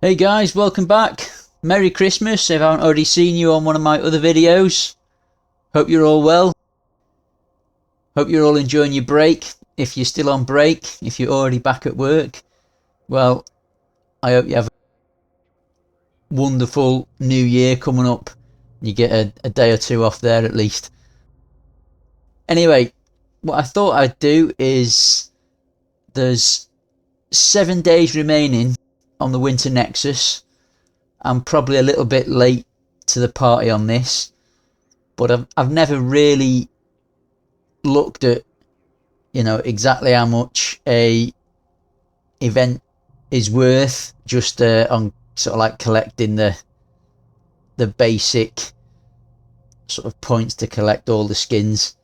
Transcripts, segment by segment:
Hey guys, welcome back. Merry Christmas if I haven't already seen you on one of my other videos. Hope you're all well. Hope you're all enjoying your break. If you're still on break, if you're already back at work, well, I hope you have a wonderful new year coming up. You get a day or two off there at least. Anyway, what I thought I'd do is there's 7 days remaining on the Winter Nexus. I'm probably a little bit late to the party on this, but I've never really looked at exactly how much a event is worth just on sort of like collecting the basic sort of points to collect all the skins,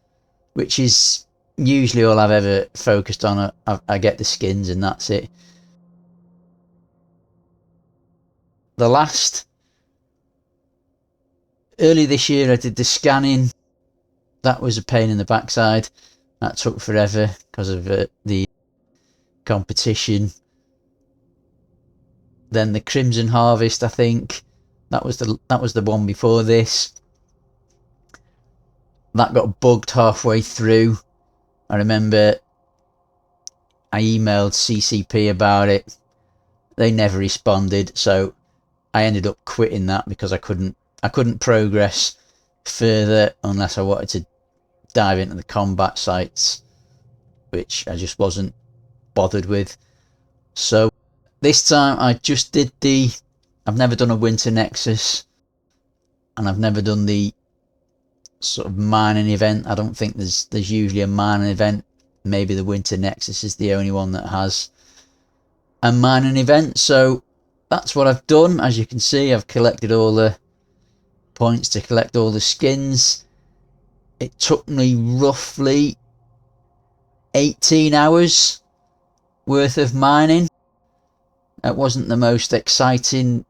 which is usually all I've ever focused on. I get the skins and that's it. Early this year I did the scanning. That was a pain in the backside. That took forever because of the competition. Then the Crimson Harvest, I think that was the one before this. That got bugged halfway through. I remember I emailed CCP about it. They never responded, so I ended up quitting that because I couldn't progress further unless I wanted to dive into the combat sites, which I just wasn't bothered with. So this time I just did I've never done a Winter Nexus, and I've never done the sort of mining event. I don't think there's usually a mining event. Maybe the Winter Nexus is the only one that has a mining event. So that's what I've done. As you can see, I've collected all the points to collect all the skins. It took me roughly 18 hours worth of mining. It wasn't the most exciting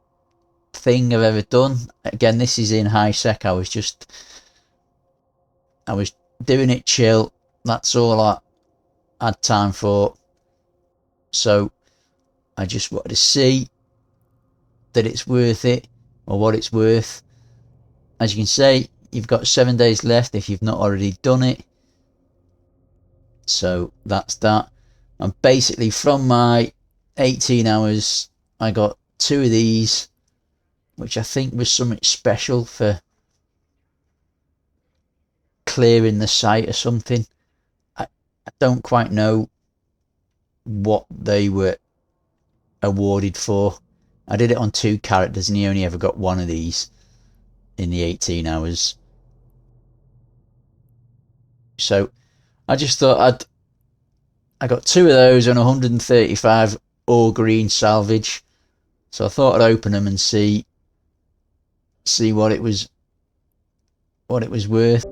thing I've ever done. Again, this is in high sec. I was doing it chill. That's all I had time for. So I just wanted to see that it's worth it, or what it's worth. As you can see, you've got 7 days left if you've not already done it. So that's that. And basically from my 18 hours, I got 2 of these, which I think was something special for clearing the site or something. I don't quite know what they were awarded for. I did it on 2 characters and he only ever got 1 of these in the 18 hours. So I just thought I got 2 of those and 135 all green salvage. So I thought I'd open them and see what it was worth.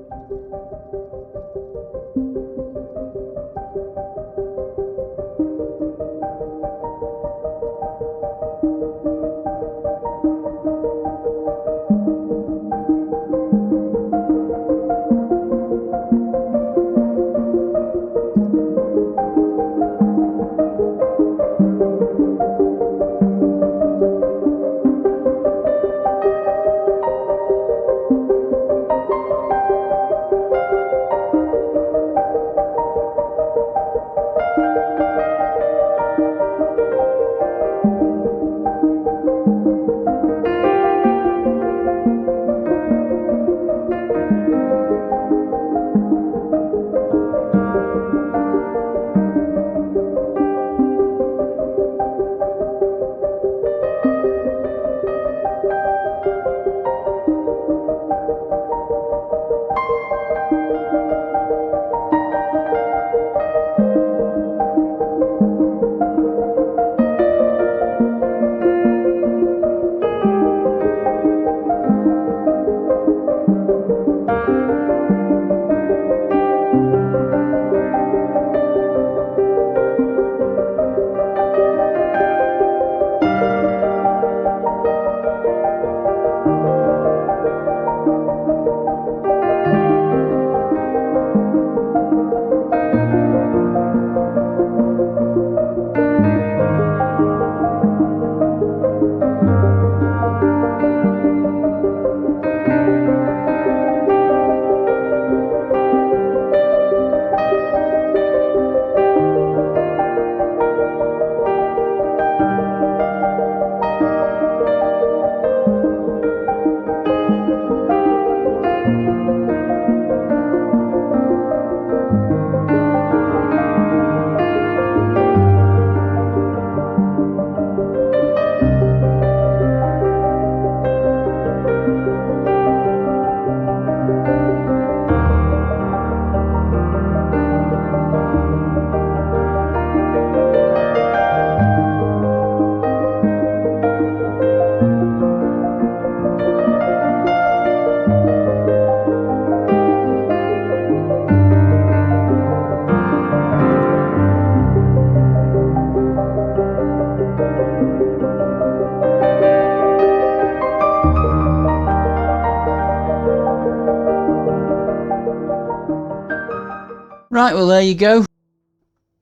Right, well there you go.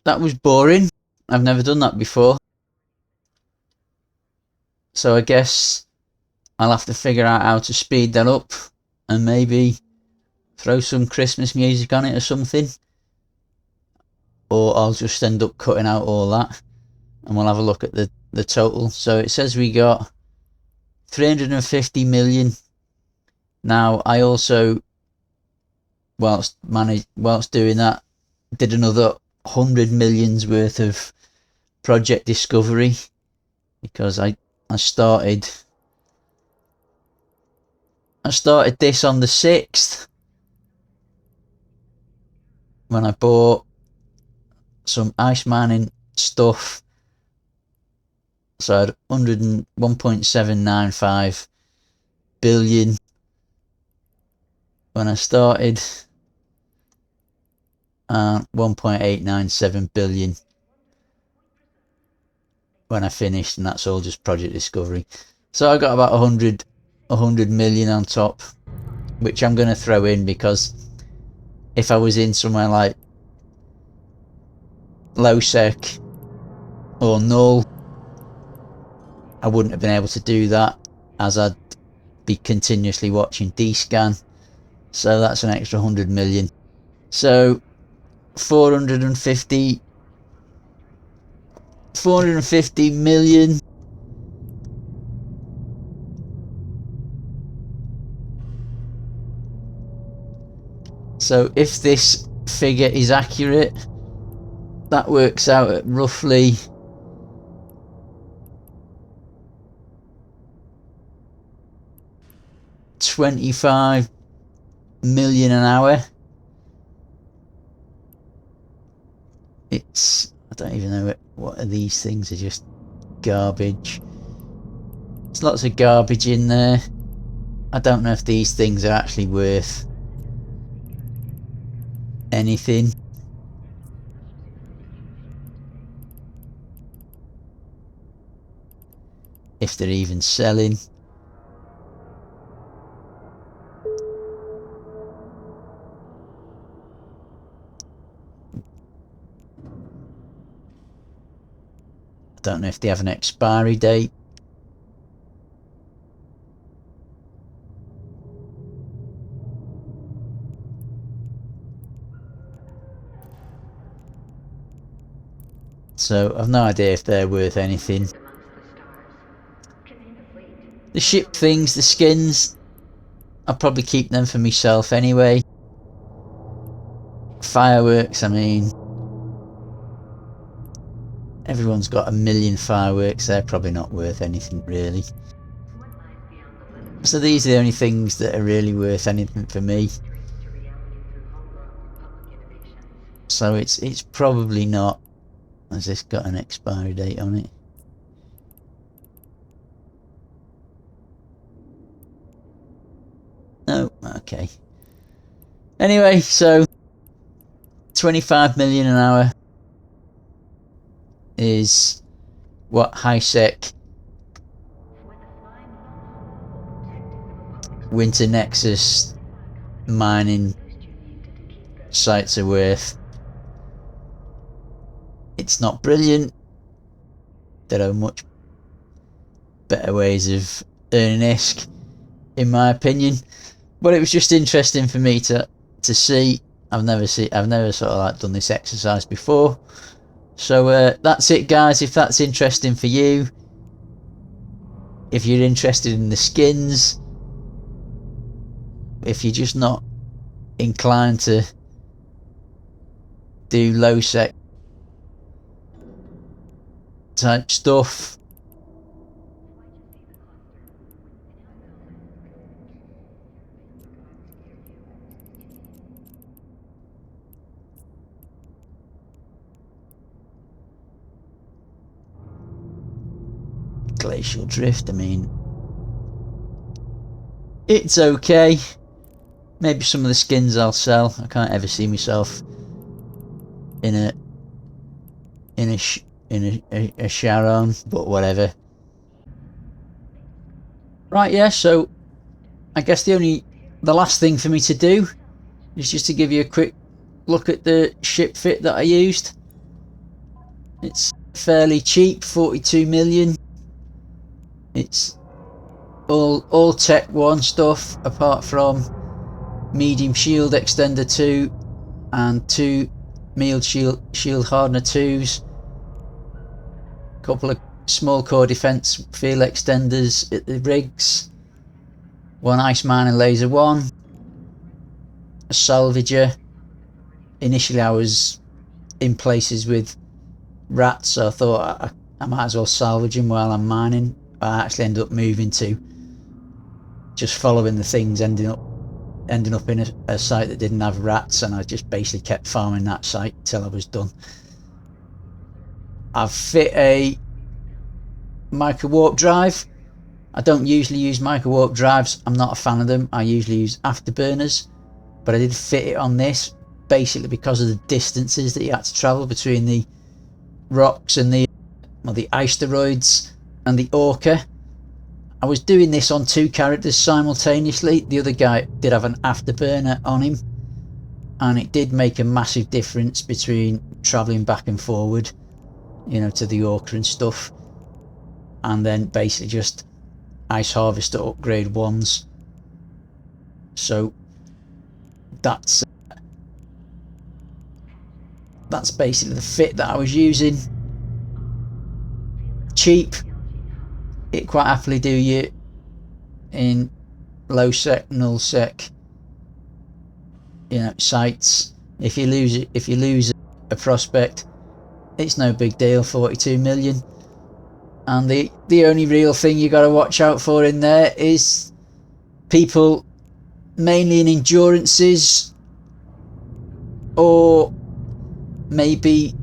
That was boring. I've never done that before. So I guess I'll have to figure out how to speed that up and maybe throw some Christmas music on it or something. Or I'll just end up cutting out all that and we'll have a look at the total. So it says we got 350 million. Now I also, whilst doing that, did another 100 millions worth of project discovery, because I started this on the 6th when I bought some ice mining stuff. So I had 101.795 billion when I started and 1.897 billion when I finished, and that's all just project discovery. So I got about 100 million on top, which I'm going to throw in, because if I was in somewhere like low sec or null, I wouldn't have been able to do that, as I'd be continuously watching D-scan. So that's an extra 100 million. So 450 million. So if this figure is accurate, that works out at roughly 25 million an hour. It's, I don't even know what are these things, are just garbage. There's lots of garbage in there. I don't know if these things are actually worth anything. If they're even selling. I don't know if they have an expiry date. So I've no idea if they're worth anything. The ship things, the skins, I'll probably keep them for myself anyway. Fireworks, I mean, everyone's got a million fireworks, they're probably not worth anything really. So these are the only things that are really worth anything for me. So it's probably not. Has this got an expiry date on it? No, okay. Anyway, so 25 million an hour is what high sec Winter Nexus mining sites are worth. It's not brilliant. There are much better ways of earning ISK, in my opinion. But it was just interesting for me to see. I've never sort of like done this exercise before. So that's it, guys. If that's interesting for you, if you're interested in the skins, if you're just not inclined to do low sec type stuff, glacial drift, I mean, it's okay. Maybe some of the skins I'll sell. I can't ever see myself in a Sharon, but whatever. Right, yeah, so I guess the last thing for me to do is just to give you a quick look at the ship fit that I used. It's fairly cheap, 42 million. It's all Tech 1 stuff, apart from medium shield extender 2 and 2 mild shield hardener 2s, a couple of small core defense field extenders at the rigs, 1 ice miner laser 1, a salvager. Initially I was in places with rats, so I thought I might as well salvage them while I'm mining. I actually ended up moving to just following the things, ending up in a site that didn't have rats, and I just basically kept farming that site till I was done. I've fit a micro warp drive. I don't usually use micro warp drives, I'm not a fan of them. I usually use afterburners, but I did fit it on this basically because of the distances that you had to travel between the rocks and the asteroids and the Orca. I was doing this on 2 characters simultaneously. The other guy did have an afterburner on him, and it did make a massive difference between travelling back and forward, you know, to the Orca and stuff, and then basically just ice harvester upgrade 1s. So that's basically the fit that I was using. Cheap. It quite happily do you in low sec, null sec, you know, sites. If you lose a prospect, it's no big deal. 42 million. And the only real thing you got to watch out for in there is people mainly in endurances, or maybe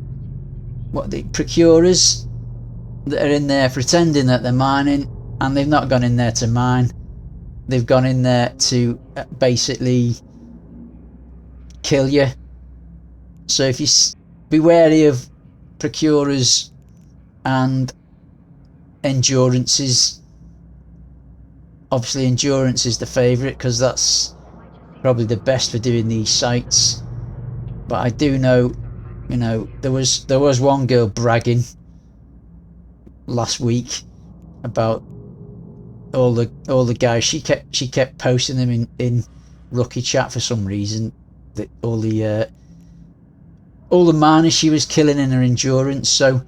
the procurers that are in there pretending that they're mining, and they've not gone in there to mine. They've gone in there to basically kill you. So if you be wary of procurers and endurances. Obviously endurance is the favourite because that's probably the best for doing these sites, but I do know, you know, there was one girl bragging last week about all the guys she kept posting them in rookie chat for some reason, that all the miners she was killing in her endurance. So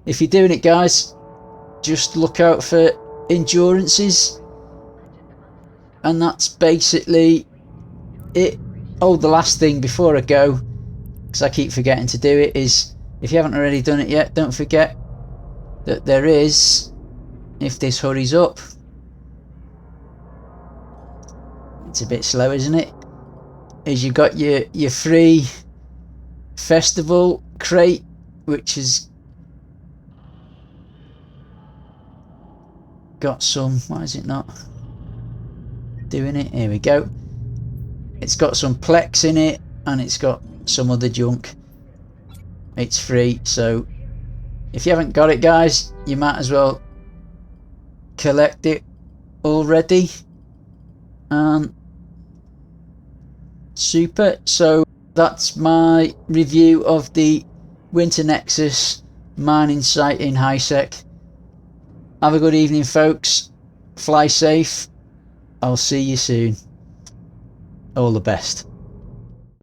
if you're doing it, guys, just look out for endurances, and that's basically it. Oh, the last thing before I go, because I keep forgetting to do it, is if you haven't already done it yet, don't forget that there is, if this hurries up, it's a bit slow, isn't it, is you've got your free festival crate, which has got some, why is it not doing it? Here we go. It's got some Plex in it, and it's got some other junk. It's free, so if you haven't got it, guys, you might as well collect it already. Super. So that's my review of the Winter Nexus mining site in HiSec. Have a good evening, folks. Fly safe. I'll see you soon. All the best.